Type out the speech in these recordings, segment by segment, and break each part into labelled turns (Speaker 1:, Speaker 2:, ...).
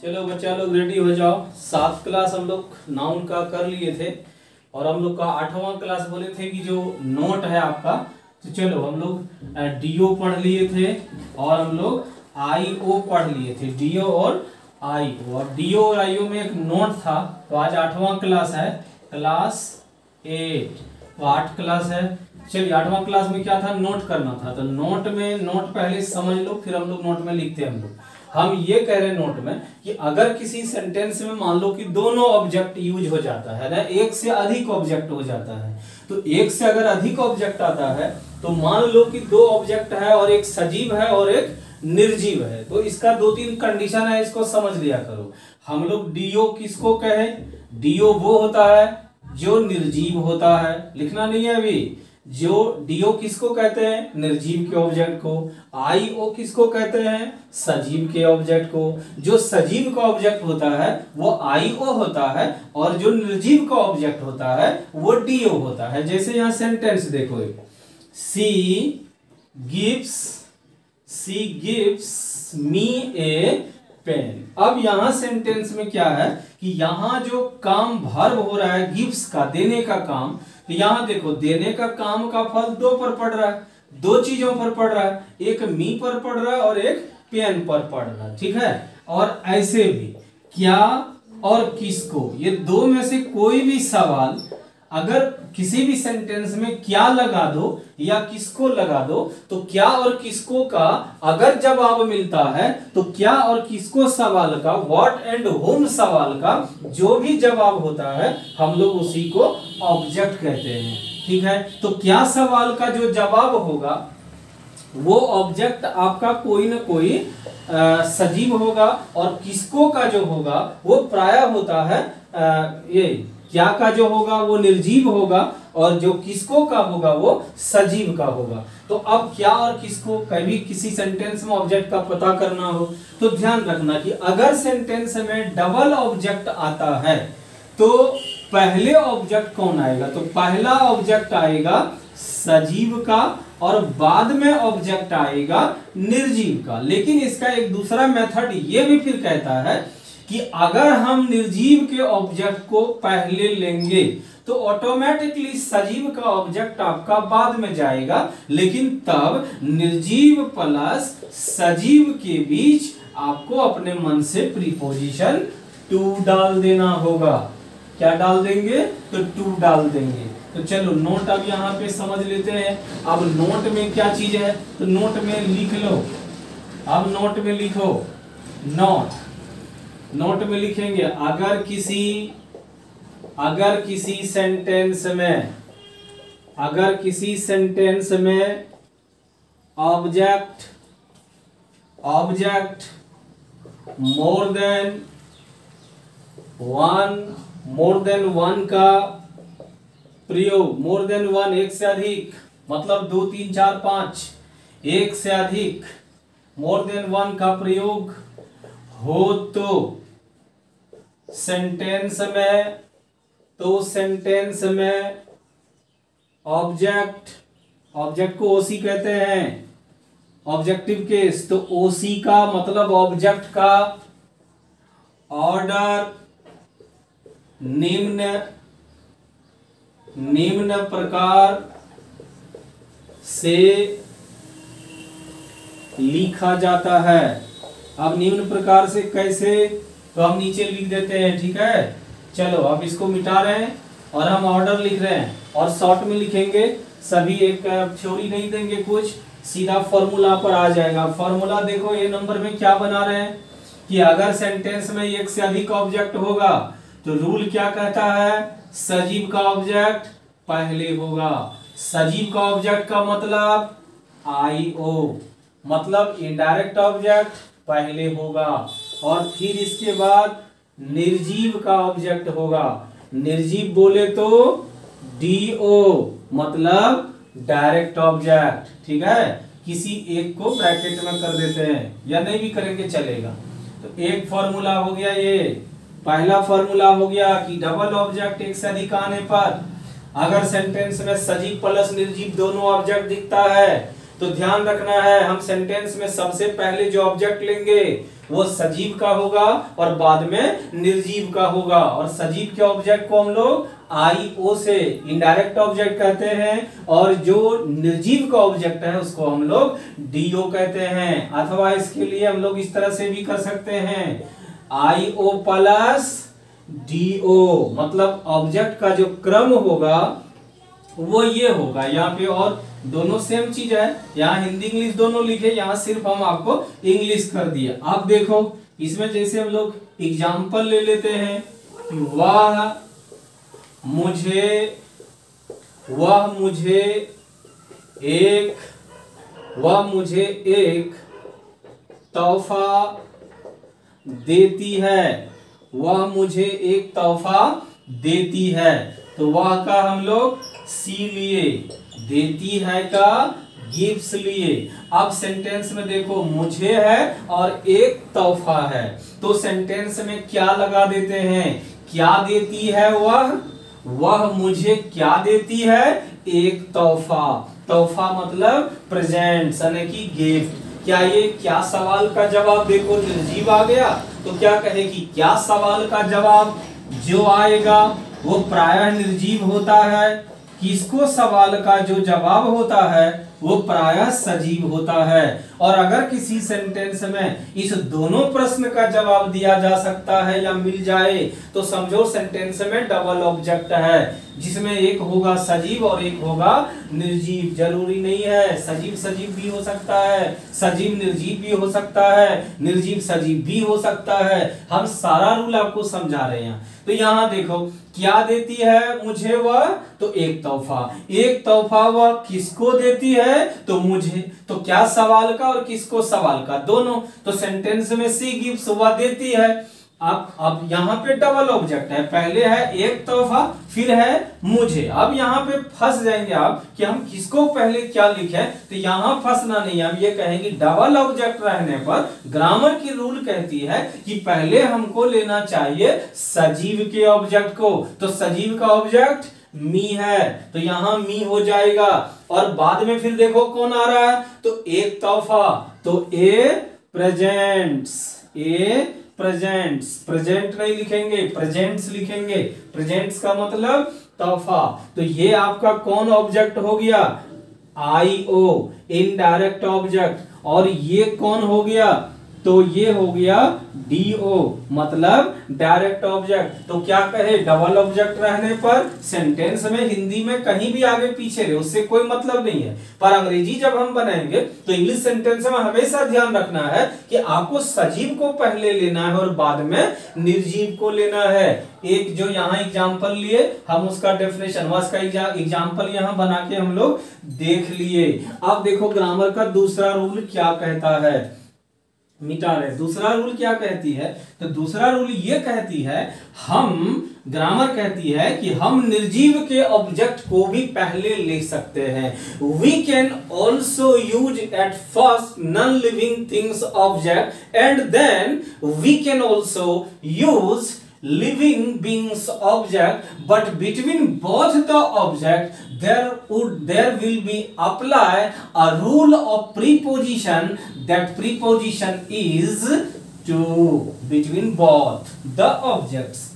Speaker 1: चलो बच्चा लोग रेडी हो जाओ। 7 क्लास हम लोग नाउन का कर लिए थे और हम लोग का 8वां क्लास बोले थे कि जो नोट है आपका, तो चलो हम लोग डीओ पढ़ लिए थे और हम लोग आईओ पढ़ लिए थे। डीओ और आईओ, और डीओ और आईओ में एक नोट था। तो आज 8वां क्लास है, क्लास 8, तो 8 क्लास है। चलिए 8वां क्लास में क्या था, नोट करना था। तो नोट में नोट पहले समझ लो, फिर हम लोग नोट में लिखते हैं। हम ये कह रहे हैं नोट में कि अगर किसी सेंटेंस में मान लो कि दोनों ऑब्जेक्ट यूज हो जाता है ना, एक से अधिक ऑब्जेक्ट हो जाता है, तो एक से अगर अधिक ऑब्जेक्ट आता है तो मान लो कि 2 ऑब्जेक्ट है और एक सजीव है और एक निर्जीव है, तो इसका 2-3 कंडीशन है, इसको समझ लिया करो। हम लोग डीओ किसको कहे, डीओ वो होता है जो निर्जीव होता है, लिखना नहीं है अभी। जो डीओ किसको कहते हैं, निर्जीव के ऑब्जेक्ट को। आईओ किसको कहते हैं, सजीव के ऑब्जेक्ट को। जो सजीव का ऑब्जेक्ट होता है वो आईओ होता है और जो निर्जीव का ऑब्जेक्ट होता है वो डीओ होता है। जैसे यहां सेंटेंस देखो, सी गिव्स मी ए पेन। अब यहां सेंटेंस में क्या है कि यहां जो काम वर्ब हो रहा है गिव्स का, देने का काम, तो यहां देखो देने का काम का फल 2 पर पड़ रहा है, 2 चीजों पर पड़ रहा है, एक मी पर पड़ रहा है और एक पेन पर पड़ रहा है, ठीक है। और ऐसे भी क्या और किसको, ये 2 में से कोई भी सवाल अगर किसी भी सेंटेंस में क्या लगा दो या किसको लगा दो, तो क्या और किसको का अगर जवाब मिलता है तो क्या और किसको सवाल का, व्हाट एंड होम सवाल का जो भी जवाब होता है हम लोग उसी को ऑब्जेक्ट कहते हैं, ठीक है। तो क्या सवाल का जो जवाब होगा वो ऑब्जेक्ट आपका कोई ना कोई सजीव होगा, और किसको का जो होगा वो प्राय होता है ये क्या का जो होगा वो निर्जीव होगा, और जो किसको का होगा वो सजीव का होगा। तो अब क्या और किसको कभी किसी सेंटेंस में ऑब्जेक्ट का पता करना हो तो ध्यान रखना कि अगर सेंटेंस में डबल ऑब्जेक्ट आता है तो पहले ऑब्जेक्ट कौन आएगा, तो पहला ऑब्जेक्ट आएगा सजीव का और बाद में ऑब्जेक्ट आएगा निर्जीव का। लेकिन इसका एक दूसरा मेथड ये भी फिर कहता है कि अगर हम निर्जीव के ऑब्जेक्ट को पहले लेंगे तो ऑटोमेटिकली सजीव का ऑब्जेक्ट आपका बाद में जाएगा, लेकिन तब निर्जीव प्लस सजीव के बीच आपको अपने मन से प्रीपोजिशन टू डाल देना होगा। क्या डाल देंगे, तो टू डाल देंगे। तो चलो नोट अब यहां पे समझ लेते हैं। अब नोट में क्या चीज है, तो नोट में लिख लो। अब नोट में लिखो, नोट में लिखेंगे अगर किसी सेंटेंस में ऑब्जेक्ट मोर देन वन का प्रयोग, मोर देन वन एक से अधिक, मतलब 2 3 4 5 एक से अधिक, मोर देन वन का प्रयोग हो तो सेंटेंस में ऑब्जेक्ट को ओसी कहते हैं, ऑब्जेक्टिव केस। तो ओसी का मतलब ऑब्जेक्ट का ऑर्डर निम्न प्रकार से लिखा जाता है। अब निम्न प्रकार से कैसे, तो हम नीचे लिख देते हैं, ठीक है। चलो अब इसको मिटा रहे हैं और हम ऑर्डर लिख रहे हैं और शॉर्ट में लिखेंगे, सभी एक थ्योरी नहीं देंगे, कुछ सीधा फॉर्मूला पर आ जाएगा। फॉर्मूला देखो ये नंबर में क्या बना रहे हैं कि अगर सेंटेंस में एक से अधिक ऑब्जेक्ट होगा तो रूल क्या कहता है, सजीव का ऑब्जेक्ट पहले होगा। सजीव का ऑब्जेक्ट का मतलब आईओ, मतलब इनडायरेक्ट ऑब्जेक्ट पहले होगा, और फिर इसके बाद निर्जीव का ऑब्जेक्ट होगा। निर्जीव बोले तो डीओ, मतलब डायरेक्ट ऑब्जेक्ट, ठीक है। किसी एक को ब्रैकेट में कर देते हैं या नहीं भी करेंगे चलेगा। तो एक फॉर्मूला हो गया, ये पहला फॉर्मूला हो गया कि डबल ऑब्जेक्ट एक से अधिक आने पर अगर सेंटेंस में सजीव प्लस निर्जीव दोनों ऑब्जेक्ट दिखता है तो ध्यान रखना है, हम सेंटेंस में सबसे पहले जो ऑब्जेक्ट लेंगे वो सजीव का होगा और बाद में निर्जीव का होगा। और सजीव के ऑब्जेक्ट को हम लोग IO से इनडायरेक्ट ऑब्जेक्ट कहते हैं और जो निर्जीव का ऑब्जेक्ट है उसको हम लोग DO कहते हैं। अथवा इसके लिए हम लोग इस तरह से भी कर सकते हैं, IO प्लस DO, मतलब ऑब्जेक्ट का जो क्रम होगा वो ये होगा यहाँ पे। और दोनों सेम चीज है, यहाँ हिंदी इंग्लिश दोनों लिखे, यहाँ सिर्फ हम आपको इंग्लिश कर दिए। आप देखो इसमें जैसे हम लोग एग्जाम्पल ले लेते हैं कि वह मुझे एक तोहफा देती है, वह मुझे एक तोहफा देती है। तो वह का हम लोग सी लिए, देती है का गिफ्ट्स लिए। अब सेंटेंस में देखो मुझे है और एक तोहफा है, तो सेंटेंस में क्या लगा देते हैं, क्या देती है वह मुझे क्या देती है, एक तोहफा। तोहफा मतलब प्रेजेंट यानी कि गिफ्ट। क्या सवाल का जवाब देखो निर्जीव आ गया, तो क्या कहेगी, क्या सवाल का जवाब जो आएगा वो प्रायः निर्जीव होता है। किसको सवाल का जो जवाब होता है वो प्रायः सजीव होता है। और अगर किसी सेंटेंस में इस दोनों प्रश्न का जवाब दिया जा सकता है या मिल जाए तो समझो सेंटेंस में डबल ऑब्जेक्ट है, जिसमें एक होगा सजीव और एक होगा निर्जीव। जरूरी नहीं है सजीव सजीव भी हो सकता है, सजीव निर्जीव भी हो सकता है, निर्जीव सजीव भी हो सकता है। हम सारा रूल आपको समझा रहे हैं। तो यहाँ देखो क्या देती है मुझे वह, तो एक तोहफा वह किसको देती है, तो मुझे। तो क्या सवाल का और किसको सवाल का, दोनों। तो सेंटेंस में सी गिव्स वह देती है। अब यहाँ पे डबल ऑब्जेक्ट है, पहले है एक तोहफा फिर है मुझे। अब यहाँ पे फंस जाएंगे आप कि हम किसको पहले क्या लिखें, तो यहाँ फंसना नहीं। हम ये कहेंगे डबल ऑब्जेक्ट रहने पर ग्रामर की रूल कहती है कि पहले हमको लेना चाहिए सजीव के ऑब्जेक्ट को। तो सजीव का ऑब्जेक्ट मी है, तो यहाँ मी हो जाएगा। और बाद में फिर देखो कौन आ रहा है, तो एक तोहफा, तो ए प्रेजेंट नहीं लिखेंगे, प्रेजेंट्स लिखेंगे। प्रेजेंट्स का मतलब तोहफा। तो ये आपका कौन ऑब्जेक्ट हो गया, IO इनडायरेक्ट ऑब्जेक्ट। और ये कौन हो गया, तो ये हो गया DO मतलब डायरेक्ट ऑब्जेक्ट। तो क्या कहे, डबल ऑब्जेक्ट रहने पर सेंटेंस में हिंदी में कहीं भी आगे पीछे रहे उससे कोई मतलब नहीं है। पर अंग्रेजी जब हम बनाएंगे तो इंग्लिश सेंटेंस में हमेशा ध्यान रखना है कि आपको सजीव को पहले लेना है और बाद में निर्जीव को लेना है। एक जो यहाँ एग्जाम्पल लिए हम उसका डेफिनेशन उसका एग्जाम्पल यहाँ बना के हम लोग देख लिए। अब देखो ग्रामर का दूसरा रूल क्या कहता है, मिटा रहे। दूसरा रूल क्या कहती है, तो दूसरा रूल ये कहती है, ग्रामर कहती है कि हम निर्जीव के ऑब्जेक्ट को भी पहले ले सकते हैं। We can also use at first non-living things object and then we can also use living beings object, but between both the object there will be apply a rule of preposition. That preposition is to between both the objects.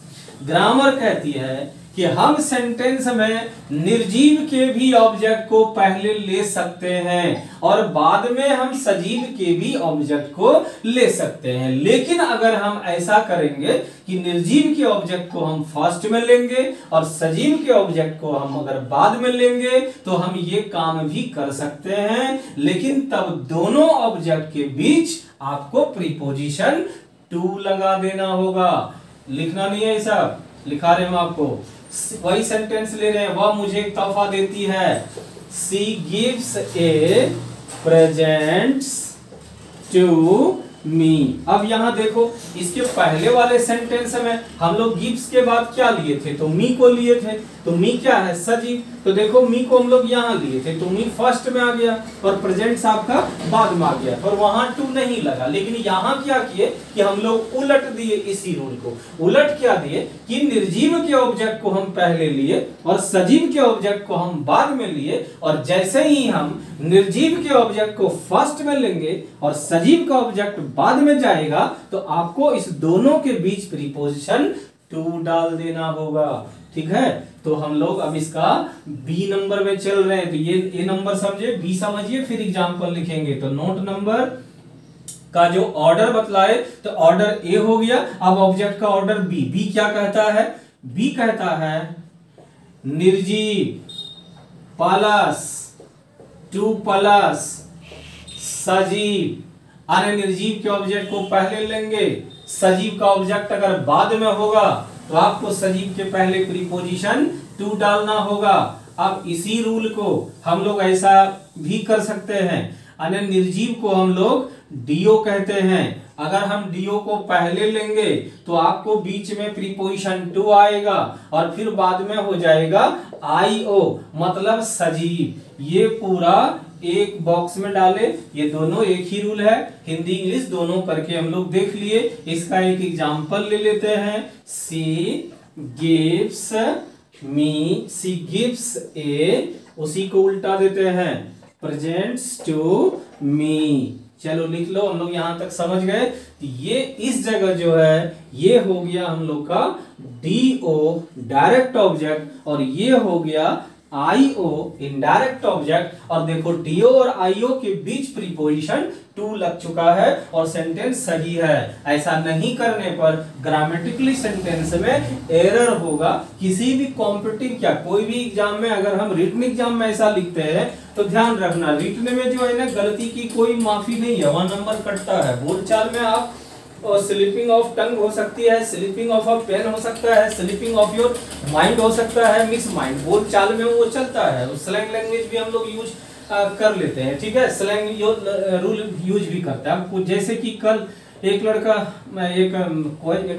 Speaker 1: Grammar कहती है कि हम sentence में निर्जीव के भी object को पहले ले सकते हैं और बाद में हम सजीव के भी ऑब्जेक्ट को ले सकते हैं। लेकिन अगर हम ऐसा करेंगे कि निर्जीव के ऑब्जेक्ट को हम फर्स्ट में लेंगे और सजीव के ऑब्जेक्ट को हम अगर बाद में लेंगे तो हम ये काम भी कर सकते हैं, लेकिन तब दोनों ऑब्जेक्ट के बीच आपको प्रीपोजिशन टू लगा देना होगा। लिखना नहीं है, ऐसा लिखा रहे हम आपको। वही सेंटेंस ले रहे हैं, वह मुझे एक तोहफा देती है, she gives a presents to me. अब यहां देखो इसके पहले वाले सेंटेंस में हम लोग गिव्स के बाद क्या लिए थे, तो मी को लिए थे। तो मी क्या है, सजीव। तो देखो मी को हम लोग यहाँ लिए थे तो मी फर्स्ट में आ गया और प्रेजेंट्स आपका बाद में आ गया और वहां टू नहीं लगा। लेकिन यहाँ क्या किए कि हम लोग उलट दिए इसी रूल को। उलट क्या दिए कि निर्जीव के ऑब्जेक्ट को हम पहले लिए और सजीव के ऑब्जेक्ट को हम बाद में लिए, और जैसे ही हम निर्जीव के ऑब्जेक्ट को फर्स्ट में लेंगे और सजीव का ऑब्जेक्ट बाद में जाएगा तो आपको इस दोनों के बीच प्रीपोजिशन टू डाल देना होगा। ठीक है, तो हम लोग अब इसका बी नंबर में चल रहे हैं। तो ये ए नंबर समझे, बी समझिए, फिर एग्जाम्पल लिखेंगे। तो नोट नंबर का जो ऑर्डर बतलाए तो ऑर्डर ए हो गया। अब ऑब्जेक्ट का ऑर्डर बी। बी क्या कहता है? बी कहता है निर्जीव प्लस टू प्लस सजीव। अन्य निर्जीव के ऑब्जेक्ट को पहले लेंगे, सजीव का ऑब्जेक्ट अगर बाद में होगा तो आपको सजीव के पहले प्रीपोजिशन टू डालना होगा। अब इसी रूल को हम लोग ऐसा भी कर सकते हैं, अन्य निर्जीव को हम लोग डीओ कहते हैं। अगर हम डीओ को पहले लेंगे तो आपको बीच में प्रीपोजिशन टू आएगा और फिर बाद में हो जाएगा आईओ, मतलब सजीव। ये पूरा एक बॉक्स में डाले, ये दोनों एक ही रूल है, हिंदी इंग्लिश दोनों करके हम लोग देख लिए। इसका एक एग्जांपल ले लेते हैं। सी गिव्स मी, सी गिव्स ए, उसी को उल्टा देते हैं प्रेजेंट्स टू मी। चलो लिख लो, हम लोग यहां तक समझ गए। ये इस जगह जो है ये हो गया हम लोग का डीओ डायरेक्ट ऑब्जेक्ट और ये हो गया आईओ इनडायरेक्ट ऑब्जेक्ट। और देखो डीओ और आईओ के बीच प्रीपोजिशन टू लग चुका है और सेंटेंस सही है। ऐसा नहीं करने पर ग्रामेटिकली सेंटेंस में एरर होगा। किसी भी कॉम्पिटिटिव क्या कोई भी एग्जाम में अगर हम रिटन एग्जाम में ऐसा लिखते हैं तो ध्यान रखना, रिटन में जो है ना गलती की कोई माफी नहीं है, वहां नंबर कटता है। बोलचाल में आप स्लिपिंग ऑफ टंग हो सकती है, स्लिपिंग ऑफ अ पेन हो सकता है, स्लिपिंग ऑफ योर माइंड हो सकता है, मिस माइंड, बोल चाल में वो चलता है। स्लैंग लैंग्वेज भी हम लोग यूज कर लेते हैं। ठीक है, स्लैंग रूल यूज भी करते हैं। आपको जैसे कि कल एक लड़का एक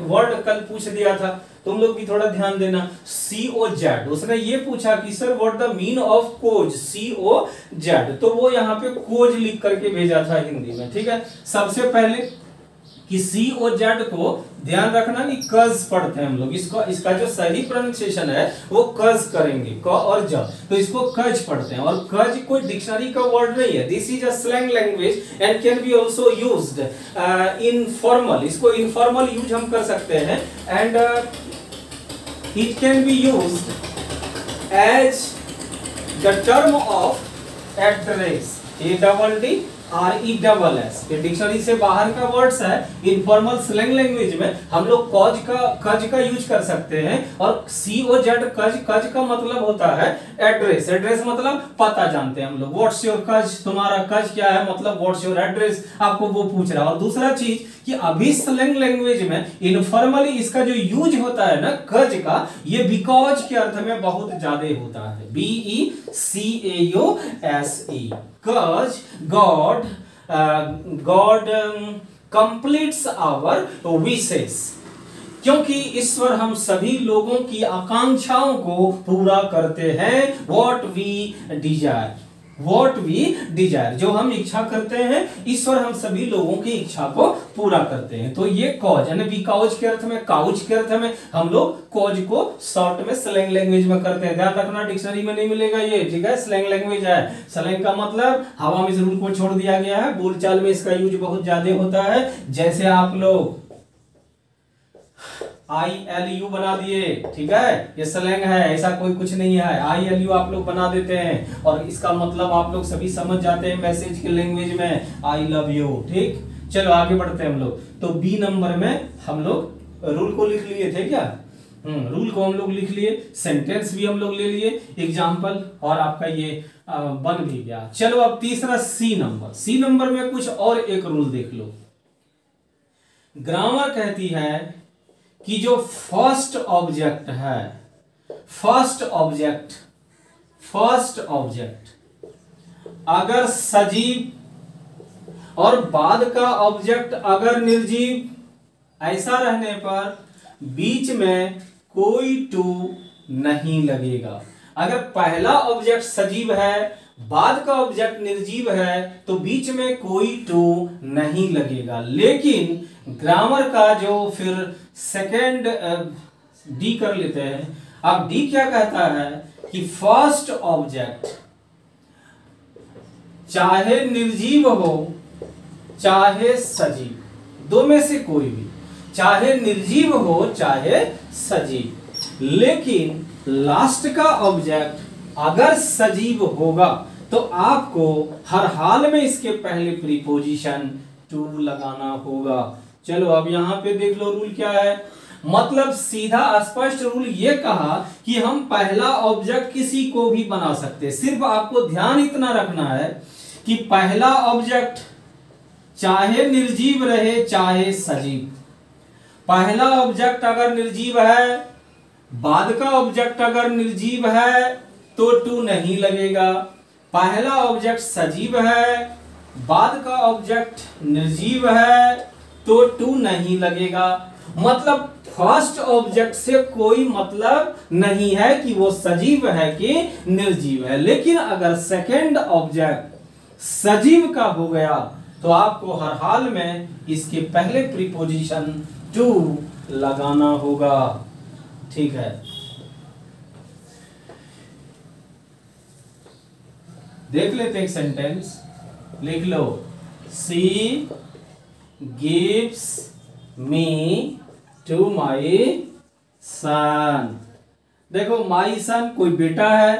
Speaker 1: वर्ड कल पूछ दिया था, तुम लोग भी थोड़ा ध्यान देना। COZ, उसने ये पूछा कि sir what the mean of coz, COZ, तो वो यहाँ पे कोज लिख करके भेजा था हिंदी में। ठीक है, सबसे पहले कि COZ को ध्यान रखना कि कज पढ़ते हैं हम लोग, इसका जो सही प्रोनाउंसिएशन है वो कज करेंगे, क और ज, तो इसको कज पढ़ते हैं। और कज कोई डिक्शनरी का वर्ड नहीं है, this is a slang language and can be also used in formal. इसको इनफॉर्मल यूज हम कर सकते हैं and it can be used as the term of address, ADD RESS। ये डिक्शनरी से बाहर का वर्ड्स है। इनफॉर्मल स्लैंग लैंग्वेज में हम लोग कज का यूज कर सकते हैं। और COZ कज का मतलब होता है एड्रेस। एड्रेस मतलब पता जानते हैं हम लोग। व्हाट्स योर कज, तुम्हारा कज क्या है, मतलब व्हाट्स योर एड्रेस, आपको वो पूछ रहा है। और दूसरा चीज कि अभी स्लैंग लैंग्वेज में इनफॉर्मली इसका जो यूज होता है ना कज का, ये बिकॉज के अर्थ में बहुत ज्यादा होता है। BECAUSE, cause God completes our wishes, क्योंकि ईश्वर हम सभी लोगों की आकांक्षाओं को पूरा करते हैं। What we desire, जो हम इच्छा करते हैं, ईश्वर हम सभी लोगों की इच्छा को पूरा करते हैं। तो ये कॉज यानी बिकॉज के अर्थ में, काउज के अर्थ में हम लोग कॉज को शॉर्ट में स्लैंग लैंग्वेज में करते हैं। ध्यान रखना, डिक्शनरी में नहीं मिलेगा ये। ठीक है, स्लैंग लैंग्वेज है। स्लैंग का मतलब हवा में इस रूल को छोड़ दिया गया है। बोलचाल में इसका यूज बहुत ज्यादा होता है। जैसे आप लोग ILU बना दिए, ठीक है, ये स्लैंग है, ऐसा कोई कुछ नहीं है। ILU आप लोग बना देते हैं और इसका मतलब आप लोग सभी समझ जाते हैं मैसेज के लैंग्वेज में, आई लव यू। ठीक, चलो आगे बढ़ते हैं हम लोग। तो B नंबर में हम लोग रूल को लिख लिए थे क्या? रूल को हम लोग लिख लिए, सेंटेंस भी हम लोग ले लिए, एग्जाम्पल, और आपका ये बन भी गया। चलो अब तीसरा C नंबर में कुछ और एक रूल देख लो। ग्रामर कहती है कि जो फर्स्ट ऑब्जेक्ट है, फर्स्ट ऑब्जेक्ट अगर सजीव और बाद का ऑब्जेक्ट अगर निर्जीव, ऐसा रहने पर बीच में कोई टू नहीं लगेगा। अगर पहला ऑब्जेक्ट सजीव है, बाद का ऑब्जेक्ट निर्जीव है, तो बीच में कोई टू नहीं लगेगा। लेकिन ग्रामर का जो फिर सेकेंड डी कर लेते हैं। अब डी क्या कहता है कि फर्स्ट ऑब्जेक्ट चाहे निर्जीव हो चाहे सजीव, दो में से कोई भी, चाहे निर्जीव हो चाहे सजीव, लेकिन लास्ट का ऑब्जेक्ट अगर सजीव होगा तो आपको हर हाल में इसके पहले प्रीपोजिशन टू लगाना होगा। चलो अब यहां पे देख लो रूल क्या है। मतलब सीधा स्पष्ट रूल ये कहा कि हम पहला ऑब्जेक्ट किसी को भी बना सकते हैं। सिर्फ आपको ध्यान इतना रखना है कि पहला ऑब्जेक्ट चाहे निर्जीव रहे चाहे सजीव, पहला ऑब्जेक्ट अगर निर्जीव है, बाद का ऑब्जेक्ट अगर निर्जीव है तो टू नहीं लगेगा। पहला ऑब्जेक्ट सजीव है, बाद का ऑब्जेक्ट निर्जीव है तो टू नहीं लगेगा। मतलब फर्स्ट ऑब्जेक्ट से कोई मतलब नहीं है कि वो सजीव है कि निर्जीव है। लेकिन अगर सेकंड ऑब्जेक्ट सजीव का हो गया तो आपको हर हाल में इसके पहले प्रीपोजिशन टू लगाना होगा। ठीक है, देख लेते एक सेंटेंस, लिख लो। सी गिव्स मी टू माई सन। देखो माई सन कोई बेटा है,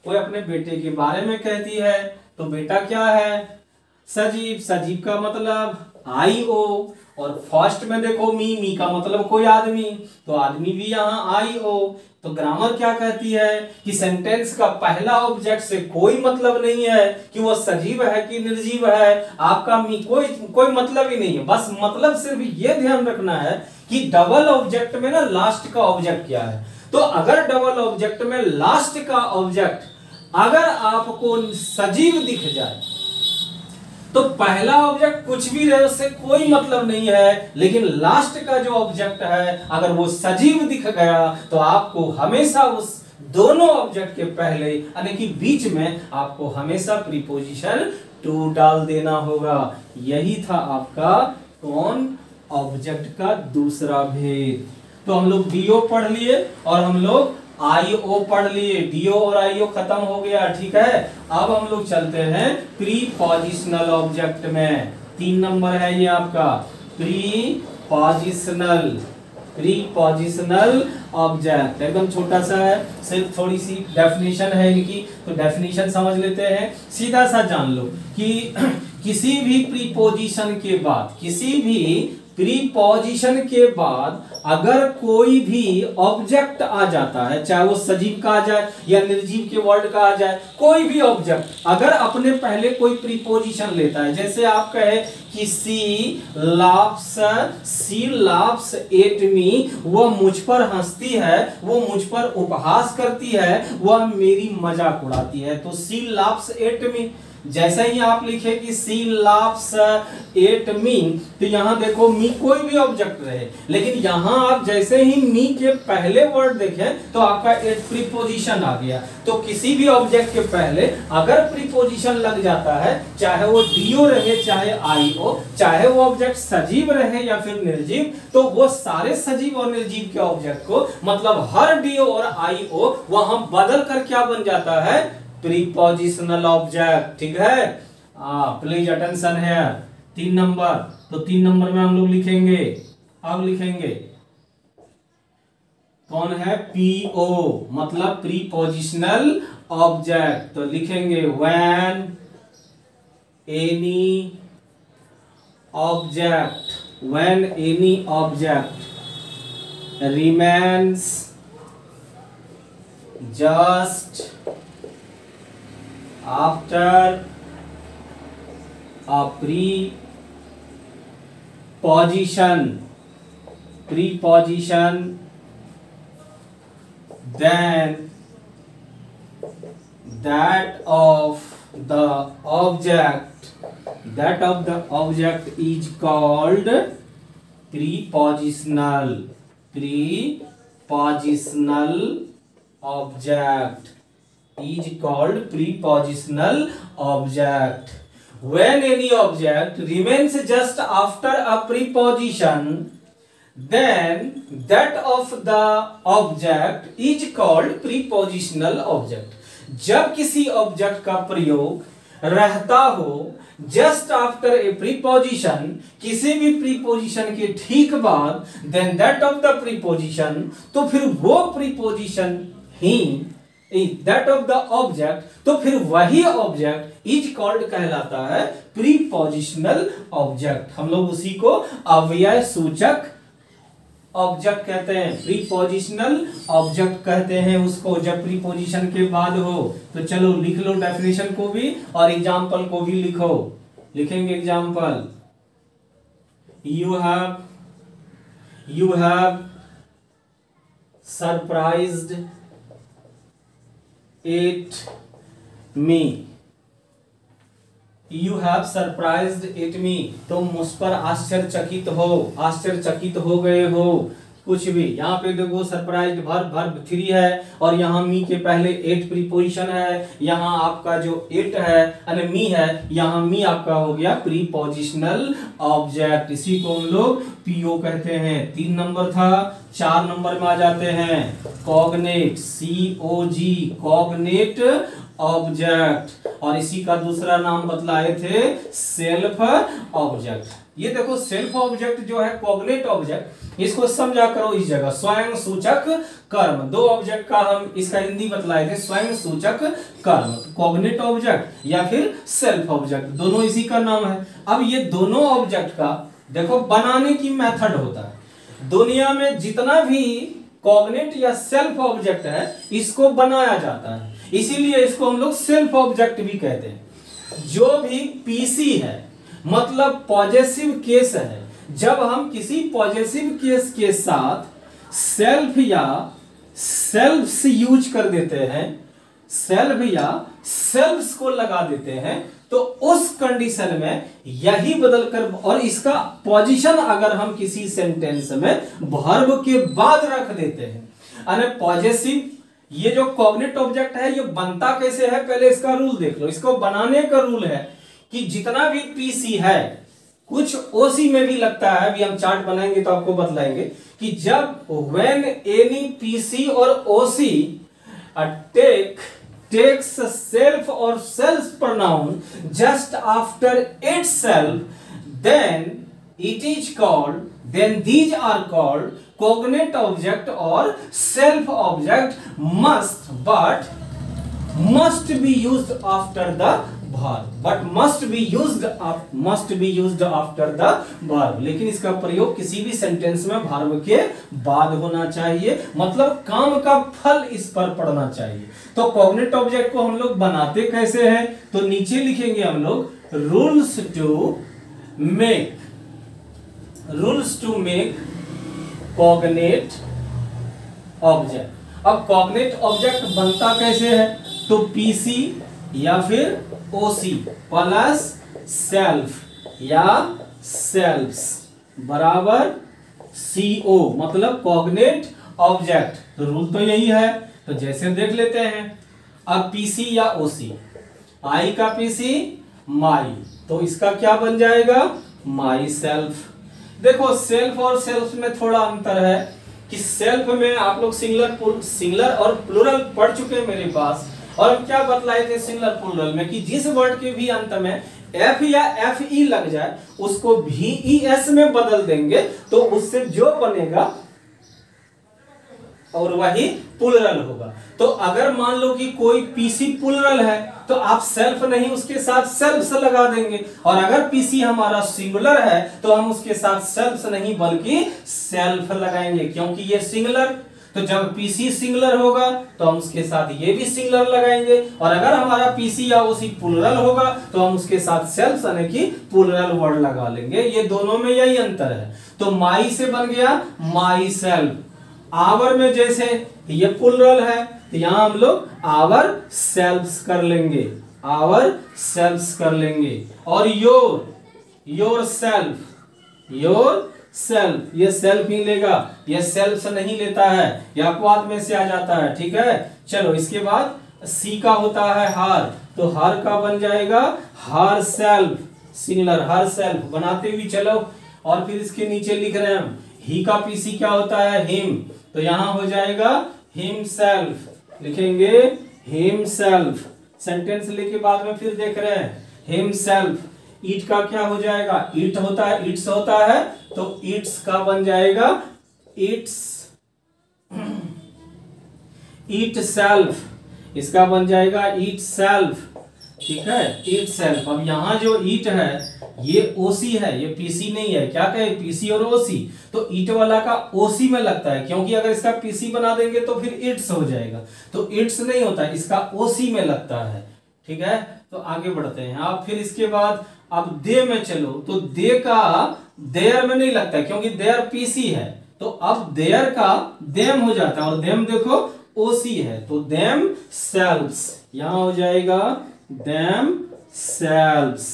Speaker 1: कोई अपने बेटे के बारे में कहती है, तो बेटा क्या है? सजीव। सजीव का मतलब आई ओ, और फर्स्ट में देखो मी का मतलब कोई आदमी, तो आदमी भी यहाँ आई ओ। तो ग्रामर क्या कहती है कि सेंटेंस का पहला ऑब्जेक्ट से कोई मतलब नहीं है कि वो सजीव है कि निर्जीव है। आपका मी कोई मतलब ही नहीं है। बस मतलब सिर्फ ये ध्यान रखना है कि डबल ऑब्जेक्ट में ना लास्ट का ऑब्जेक्ट क्या है। तो अगर डबल ऑब्जेक्ट में लास्ट का ऑब्जेक्ट अगर आपको सजीव दिख जाए तो पहला ऑब्जेक्ट कुछ भी रहे उससे कोई मतलब नहीं है, लेकिन लास्ट का जो ऑब्जेक्ट है अगर वो सजीव दिख गया तो आपको हमेशा उस दोनों ऑब्जेक्ट के पहले यानी कि बीच में आपको हमेशा प्रीपोजिशन टू डाल देना होगा। यही था आपका कौन ऑब्जेक्ट का दूसरा भेद। तो हम लोग डीओ पढ़ लिए और हम लोग आईओ पढ़ लिए। डीओ और आईओ खत्म हो गया। ठीक है, अब हम लोग चलते हैं प्रीपोजिशनल ऑब्जेक्ट में। 3 नंबर है ये आपका प्रीपोजिशनल ऑब्जेक्ट। एकदम छोटा सा है, सिर्फ थोड़ी सी डेफिनेशन है इनकी, तो डेफिनेशन समझ लेते हैं। सीधा सा जान लो कि किसी भी प्रीपोजिशन के बाद अगर कोई भी ऑब्जेक्ट आ जाता है, चाहे वो सजीव का आ जाए या निर्जीव के वर्ड का आ जाए, कोई भी ऑब्जेक्ट अगर अपने पहले कोई प्रीपोजिशन लेता है, जैसे आप कहे कि सी लाफ्स एट मी, वह मुझ पर हंसती है, वो मुझ पर उपहास करती है, वह मेरी मजाक उड़ाती है। तो सी लाफ्स एट मी, जैसे ही आप लिखे कि सी लाफ्स एट मी, तो यहां देखो मी कोई भी ऑब्जेक्ट रहे, लेकिन यहां आप जैसे ही मी के पहले वर्ड देखें तो आपका एट प्रीपोजिशन आ गया। तो किसी भी ऑब्जेक्ट के पहले अगर प्रीपोजिशन लग जाता है, चाहे वो डीओ रहे चाहे आईओ, चाहे वो ऑब्जेक्ट सजीव रहे या फिर निर्जीव, तो वो सारे सजीव और निर्जीव के ऑब्जेक्ट को मतलब हर डीओ और आईओ वहां बदल कर क्या बन जाता है? Prepositional object. ठीक है, प्लीज अटेंशन है। 3 नंबर, तो 3 नंबर में हम लोग लिखेंगे, अब लिखेंगे कौन है? पीओ, मतलब प्रीपोजिशनल ऑब्जेक्ट। तो लिखेंगे when any object remains just after a preposition, then that of the object is called prepositional object। is called prepositional object. When any object remains just after a preposition, then that of the object is called prepositional object. जब किसी object का प्रयोग रहता हो just after a preposition, किसी भी preposition के ठीक बाद, then that of the preposition, तो फिर वो प्रीपोजिशन ही दैट ऑफ द ऑब्जेक्ट, तो फिर वही ऑब्जेक्ट इज कॉल्ड कहलाता है प्रीपोजिशनल ऑब्जेक्ट। हम लोग उसी को अव्यय सूचक ऑब्जेक्ट कहते हैं, प्रीपोजिशनल ऑब्जेक्ट कहते हैं उसको जब प्रीपोजिशन के बाद हो। तो चलो लिख लो डेफिनेशन को भी और एग्जांपल को भी लिखो। लिखेंगे example, you have surprised it me, you have surprised it me, तुम मुझ पर आश्चर्यचकित हो गए हो, कुछ भी। यहाँ पे देखो सरप्राइज्ड वर्ब 3 है और यहाँ मी के पहले एट प्रीपोजिशन है, यहाँ आपका जो एट है यानी मी है, यहाँ मी आपका हो गया प्रीपोजिशनल ऑब्जेक्ट। इसी को हम लोग पीओ कहते हैं। 3 नंबर था, 4 नंबर में आ जाते हैं कॉग्नेट, COG, कॉग्नेट ऑब्जेक्ट, और इसी का दूसरा नाम बतलाए थे सेल्फ ऑब्जेक्ट। ये देखो सेल्फ ऑब्जेक्ट जो है कॉग्नेट ऑब्जेक्ट, इसको समझा करो इस जगह स्वयं सूचक कर्म। 2 ऑब्जेक्ट का हम इसका हिंदी बतलाए थे स्वयं सूचक कर्म, कॉग्नेट ऑब्जेक्ट या फिर सेल्फ ऑब्जेक्ट, दोनों इसी का नाम है। अब ये दोनों ऑब्जेक्ट का देखो बनाने की मेथड होता है। दुनिया में जितना भी कॉग्नेट या सेल्फ ऑब्जेक्ट है इसको बनाया जाता है, इसीलिए इसको हम लोग सेल्फ ऑब्जेक्ट भी कहते हैं। जो भी पीसी है मतलब पॉजेसिव केस है, जब हम किसी पॉजेसिव केस के साथ सेल्फ या सेल्फ्स यूज कर देते हैं, सेल्फ या सेल्फ्स को लगा देते हैं, तो उस कंडीशन में यही बदलकर, और इसका पोजीशन अगर हम किसी सेंटेंस में वर्ब के बाद रख देते हैं, यानी पॉजेसिव, ये जो कॉग्नेट ऑब्जेक्ट है ये बनता कैसे है पहले इसका रूल देख लो। इसको बनाने का रूल है कि जितना भी पीसी है, कुछ ओसी में भी लगता है, अभी हम चार्ट बनाएंगे तो आपको बतलाएंगे कि जब व्हेन एनी पीसी और ओसी takes self or self pronoun just after itself, then these are called cognate object or self object must be used after the verb, must be used after the verb। लेकिन इसका प्रयोग किसी भी sentence में verb के बाद होना चाहिए, मतलब काम का फल इस पर पड़ना चाहिए। तो कॉग्नेट ऑब्जेक्ट को हम लोग बनाते कैसे हैं, तो नीचे लिखेंगे हम लोग rules to make cognate object. अब कॉग्नेट ऑब्जेक्ट बनता कैसे है, तो पीसी या फिर ओसी प्लस सेल्फ या सेल्फ्स बराबर CO, मतलब कॉग्नेट ऑब्जेक्ट। तो रूल तो यही है, तो जैसे देख लेते हैं। अब पीसी या ओसी, आई का पीसी माई, तो इसका क्या बन जाएगा माई सेल्फ। देखो सेल्फ और सेल्फ में थोड़ा अंतर है कि सेल्फ में आप लोग सिंगुलर और प्लूरल पढ़ चुके हैं मेरे पास, और हम क्या बतलाए थे सिंगुलर प्लूरल में कि जिस वर्ड के भी अंत में एफ या FE लग जाए उसको VES में बदल देंगे तो उससे जो बनेगा और वही प्लूरल होगा। तो अगर मान लो कि कोई पीसी प्लूरल है तो आप सेल्फ नहीं उसके साथ सेल्फ्स लगा देंगे, और अगर पीसी हमारा सिंगुलर है तो हम उसके साथ सेल्फ्स नहीं बल्कि सेल्फ लगाएंगे, क्योंकि ये सिंगुलर। तो जब पीसी सिंगुलर होगा तो हम उसके साथ ये भी सिंगुलर लगाएंगे, और अगर हमारा पीसी या उसी प्लूरल होगा तो हम उसके साथ सेल्फ यानी कि प्लूरल वर्ड लगा लेंगे। ये दोनों में यही अंतर है। तो माई से बन गया माई सेल्फ, आवर में जैसे ये प्लूरल है तो यहां हम लोग आवर सेल्फ्स कर लेंगे, आवर सेल्फ्स कर लेंगे। और योर सेल्फ, ये सेल्फ ही लेगा, ये सेल्फ नहीं लेता है, यह अपवाद में से आ जाता है। ठीक है, चलो इसके बाद सी का होता है हार, तो हार का बन जाएगा हार सेल्फ, सिंगुलर हार सेल्फ, बनाते हुए चलो। और फिर इसके नीचे लिख रहे हैं हम, ही का पीसी क्या होता है हिम, तो यहां हो जाएगा हिम सेल्फ, लिखेंगे हिम सेल्फ। सेंटेंस लेके बाद में फिर देख रहे हैं हिम सेल्फ। ईट का क्या हो जाएगा, ईट होता है, ईट्स होता है, तो ईट्स का बन जाएगा ईट्स, ईट सेल्फ, इसका बन जाएगा ईट सेल्फ, ठीक है, ईट सेल्फ। अब यहाँ जो ईट है ये ओसी है, ये पीसी नहीं है, क्या कहे पीसी और ओसी, तो ईट वाला का ओसी में लगता है, क्योंकि अगर इसका पीसी बना देंगे तो फिर इट्स हो जाएगा, तो इट्स नहीं होता है, इसका ओसी में लगता है, ठीक है। तो आगे बढ़ते हैं आप, फिर इसके बाद अब दे में चलो, तो दे का देयर में नहीं लगता है, क्योंकि देयर पीसी है, तो अब देयर का देम हो जाता है, और देम देखो ओसी है, तो देम सेल्व्स, यहां हो जाएगा देम सेल्व्स,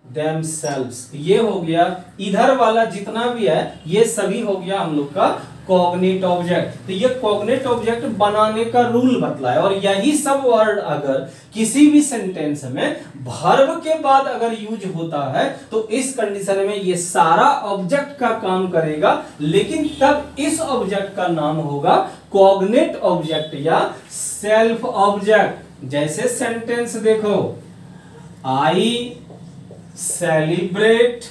Speaker 1: देम सेल्व्स। ये हो गया, इधर वाला जितना भी है ये सभी हो गया हम लोग का कॉग्निट ऑब्जेक्ट। तो ये कॉग्निट ऑब्जेक्ट बनाने का रूल बतलाया, और यही सब वर्ड अगर किसी भी सेंटेंस में वर्ब के बाद अगर यूज होता है तो इस कंडीशन में ये सारा ऑब्जेक्ट का काम करेगा, लेकिन तब इस ऑब्जेक्ट का नाम होगा कॉग्निट ऑब्जेक्ट या सेल्फ ऑब्जेक्ट। जैसे सेंटेंस देखो, I celebrate,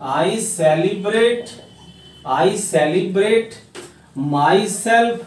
Speaker 1: I celebrate, I celebrate my self,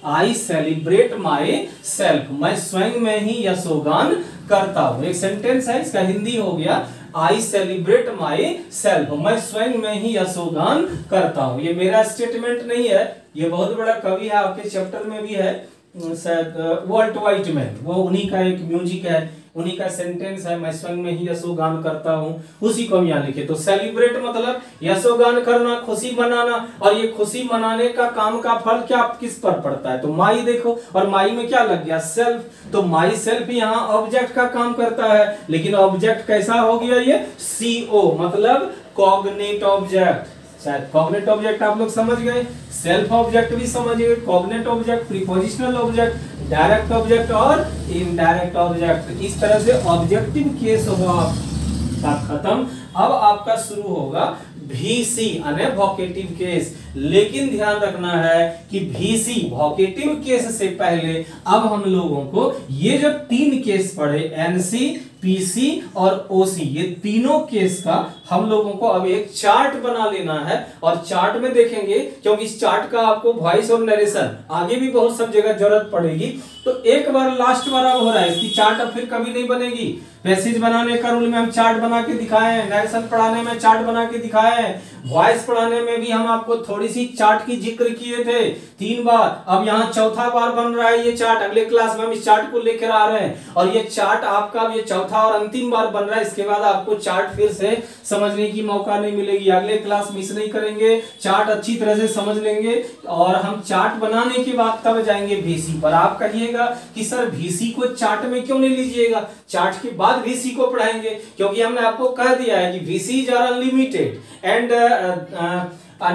Speaker 1: I celebrate my self, मैं स्वयं में ही यशोगान करता हूं। एक सेंटेंस है, इसका हिंदी हो गया आई सेलिब्रेट माई सेल्फ, मैं स्वयं में ही यशोगान करता हूं। ये मेरा स्टेटमेंट नहीं है, ये बहुत बड़ा कवि है, आपके चैप्टर में भी है शायद, वॉल्ट व्हाइटमैन, वो उन्हीं का एक म्यूजिक है, उन्हीं का सेंटेंस है, मैं स्वयं में ही यशोगान करता हूं, उसी को हम यहाँ लिखे। तो सेलिब्रेट मतलब यशोगान करना, खुशी मनाना, और ये खुशी मनाने का काम का फल क्या किस पर पड़ता है, तो माई देखो, और माई में क्या लग गया सेल्फ, तो माई सेल्फ यहाँ ऑब्जेक्ट का काम करता है, लेकिन ऑब्जेक्ट कैसा हो गया ये सीओ, मतलब कॉग्निट ऑब्जेक्ट। शायद कॉग्निट ऑब्जेक्ट आप लोग समझ गए, सेल्फ ऑब्जेक्ट भी समझ गए, cognate object, prepositional object, direct object और इनडायरेक्ट ऑब्जेक्ट। इस तरह से ऑब्जेक्टिव केस होगा आपका खत्म। अब आपका शुरू होगा VC यानी वोकेटिव केस, लेकिन ध्यान रखना है कि VC वोकेटिव केस से पहले अब हम लोगों को ये जो तीन केस पढ़े NC, PC और OC, ये तीनों केस का हम लोगों को अब एक चार्ट बना लेना है, और चार्ट में देखेंगे, क्योंकि इस चार्ट का आपको वॉइस और नरेशन आगे भी बहुत सब जगह जरूरत पड़ेगी, तो एक बार लास्ट बार अब हो रहा है, इसकी चार्ट अब फिर कभी नहीं बनेगी। पैसेज बनाने का रूल में हम चार्ट बना के दिखाए हैं, नरेशन पढ़ाने में चार्ट बना के दिखाए हैं, वॉइस पढ़ाने में भी हम आपको थोड़ी सी चार्ट की जिक्र किए थे 3 बार, अब यहाँ चौथा बार बन रहा है ये चार्ट, अगले क्लास में हम इस चार्ट को लेकर आ रहे हैं, और ये चार्ट आपका ये चौथा और अंतिम बार बन रहा है। इसके बाद आपको चार्ट फिर से समझने की मौका नहीं मिलेगी, अगले क्लास मिस नहीं करेंगे, चार्ट अच्छी तरह से समझ लेंगे, और हम चार्ट बनाने के बाद तब जाएंगे VC पर। आप कहिएगा कि सर VC को चार्ट में क्यों नहीं लीजिएगा, चार्ट के बाद VC को पढ़ाएंगे, क्योंकि हमने आपको कह दिया है कि VCs are unlimited and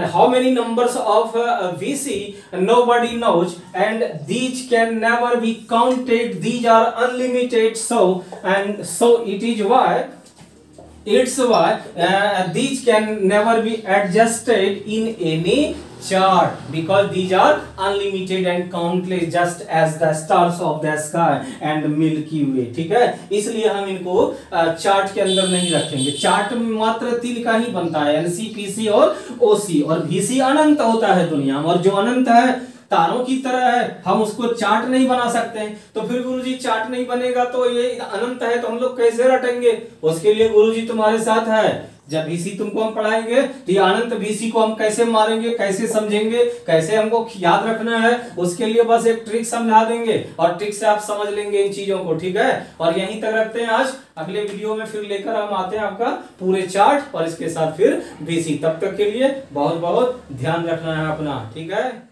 Speaker 1: how many numbers of VC nobody knows, and these can never be counted, these are unlimited, so it is why these can never be adjusted in any chart, because these are unlimited and countless, just as the stars of the sky and Milky Way। ठीक है, इसलिए हम इनको chart के अंदर नहीं रखेंगे। Chart में मात्र 3 का ही बनता है, NC, PC और OC, और VC अनंत होता है दुनिया में, और जो अनंत है तारों की तरह है, हम उसको चार्ट नहीं बना सकते हैं। तो फिर गुरुजी चार्ट नहीं बनेगा तो ये अनंत है तो हम लोग कैसे रटेंगे, उसके लिए गुरुजी तुम्हारे साथ है। जब VC तुमको हम पढ़ाएंगे तो ये अनंत VC को हम कैसे मारेंगे, कैसे समझेंगे, कैसे हमको याद रखना है, उसके लिए बस एक ट्रिक समझा देंगे, और ट्रिक से आप समझ लेंगे इन चीजों को। ठीक है, और यहीं तक रखते हैं आज, अगले वीडियो में फिर लेकर हम आते हैं आपका पूरे चार्ट और इसके साथ फिर VC। तब तक के लिए बहुत बहुत ध्यान रखना है अपना। ठीक है।